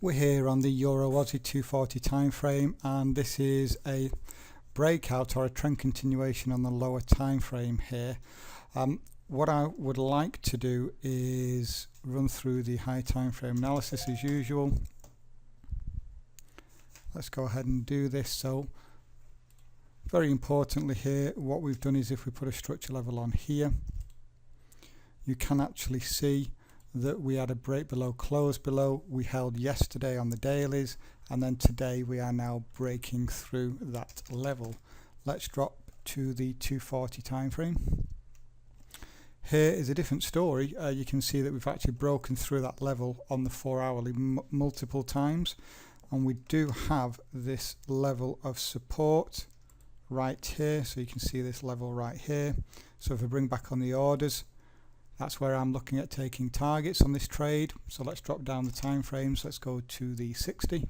We're here on the Euro Aussie 240 time frame, and this is a breakout or a trend continuation on the lower time frame here. What I would like to do is run through the high time frame analysis as usual. Let's go ahead and do this. So very importantly here, what we've done is if we put a structure level on here, you can actually see that we had a break below, close below. We held yesterday on the dailies, and then today we are now breaking through that level. Let's drop to the 240 time frame. Here is a different story. You can see that we've actually broken through that level on the 4 hourly multiple times, and we do have this level of support right here. So you can see this level right here. So if I bring back on the orders, that's where I'm looking at taking targets on this trade. So let's drop down the time frames. Let's go to the 60.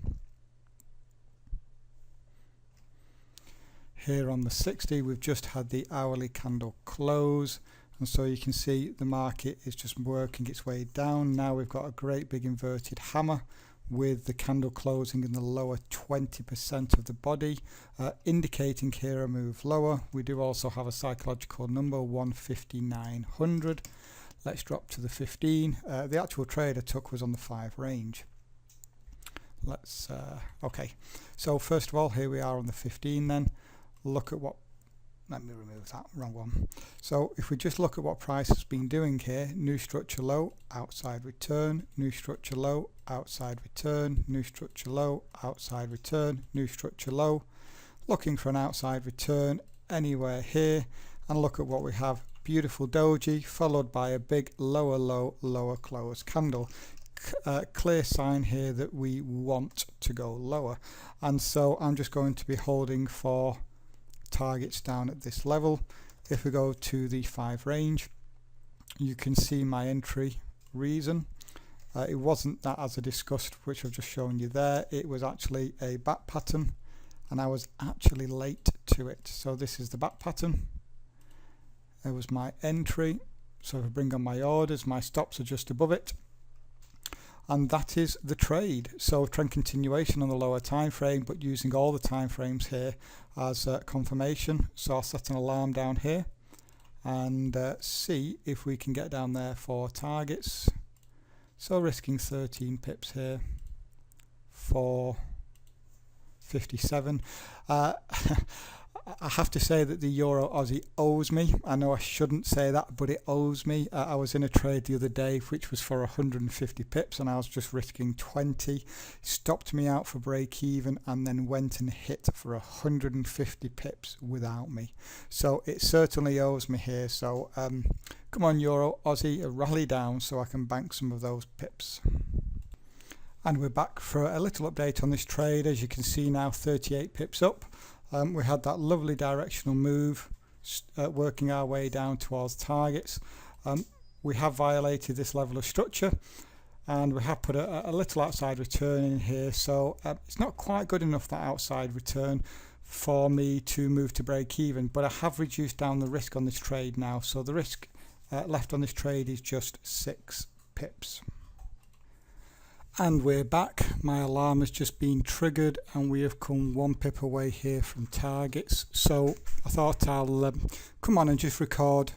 Here on the 60, we've just had the hourly candle close, and so you can see the market is just working its way down. Now we've got a great big inverted hammer with the candle closing in the lower 20% of the body, indicating here a move lower. We do also have a psychological number, 15900. Let's drop to the 15. The actual trade I took was on the 5 range. Let's okay, so first of all, here we are on the 15. Then look at what, let me remove that, wrong one. So if we just look at what price has been doing here, new structure low, outside return, new structure low, outside return, new structure low, outside return, new structure low, looking for an outside return anywhere here, and look at what we have. Beautiful doji followed by a big lower low, lower close candle. Clear sign here that we want to go lower, and so I'm just going to be holding for targets down at this level. If we go to the 5 range, you can see my entry reason. It wasn't that, as I discussed, which I've just shown you there. It was actually a back pattern, and I was actually late to it. So this is the back pattern. It was my entry. So if I bring on my orders, my stops are just above it, and that is the trade. So trend continuation on the lower time frame, but using all the time frames here as confirmation. So I'll set an alarm down here and see if we can get down there for targets. So risking 13 pips here for 57. I have to say that the Euro Aussie owes me. I know I shouldn't say that, but it owes me. I was in a trade the other day which was for 150 pips, and I was just risking 20. Stopped me out for break even, and then went and hit for 150 pips without me. So it certainly owes me here. So come on Euro Aussie, rally down so I can bank some of those pips. And we're back for a little update on this trade. As you can see now, 38 pips up. We had that lovely directional move, working our way down towards targets. We have violated this level of structure, and we have put a little outside return in here. So it's not quite good enough, that outside return, for me to move to break even, but I have reduced down the risk on this trade now. So the risk left on this trade is just 6 pips. And we're back. My alarm has just been triggered, and we have come 1 pip away here from targets. So I thought I'll come on and just record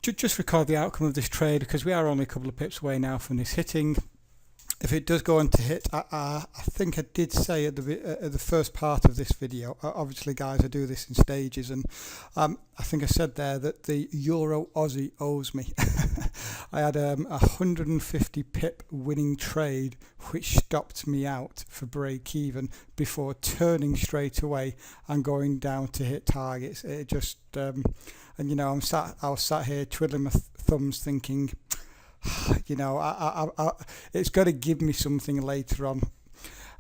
the outcome of this trade, because we are only a couple of pips away now from this hitting. If it does go on to hit, I think I did say at the first part of this video, obviously guys, I do this in stages, and I think I said there that the Euro Aussie owes me. I had a 150 pip winning trade which stopped me out for break even before turning straight away and going down to hit targets. It just and you know, I was sat here twiddling my thumbs thinking, you know, it's got to give me something later on.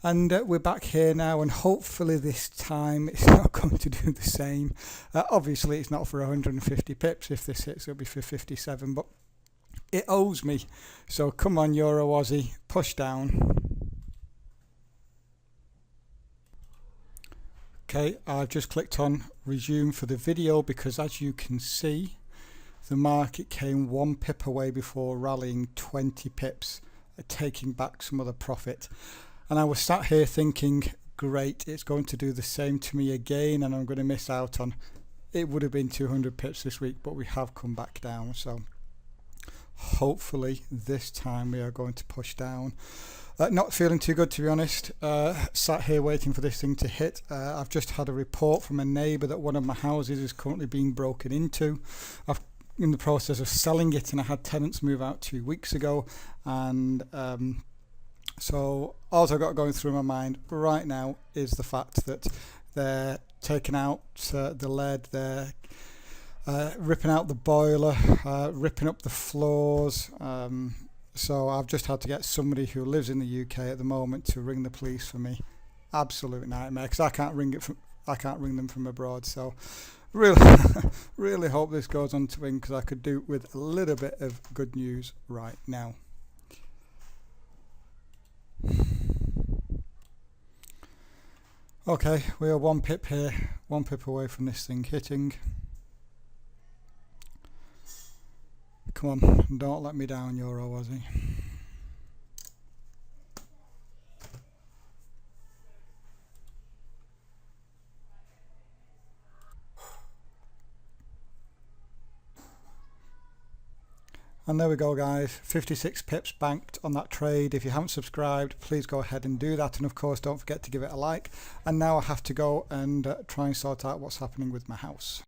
And we're back here now, and hopefully this time it's not going to do the same. Obviously it's not for 150 pips. If this hits, it'll be for 57, but it owes me. So come on Euro Aussie, push down. Okay, I've just clicked on resume for the video, because as you can see, the market came 1 pip away before rallying 20 pips taking back some of the profit. And I was sat here thinking, great, it's going to do the same to me again, and I'm going to miss out on, it would have been 200 pips this week, but we have come back down. So hopefully this time we are going to push down. Not feeling too good, to be honest. Sat here waiting for this thing to hit. I've just had a report from a neighbour that one of my houses is currently being broken into. I'm in the process of selling it, and I had tenants move out 2 weeks ago, and so all I've got going through my mind right now is the fact that they're taking out the lead, they're ripping out the boiler, ripping up the floors. So I've just had to get somebody who lives in the UK at the moment to ring the police for me. Absolute nightmare, because I can't ring them from abroad. So really, really hope this goes on to win, because I could do with a little bit of good news right now. Okay, we are 1 pip here, 1 pip away from this thing hitting. Come on, don't let me down, Euro Aussie. And there we go, guys, 56 pips banked on that trade. If you haven't subscribed, please go ahead and do that, and of course don't forget to give it a like. And now I have to go and try and sort out what's happening with my house.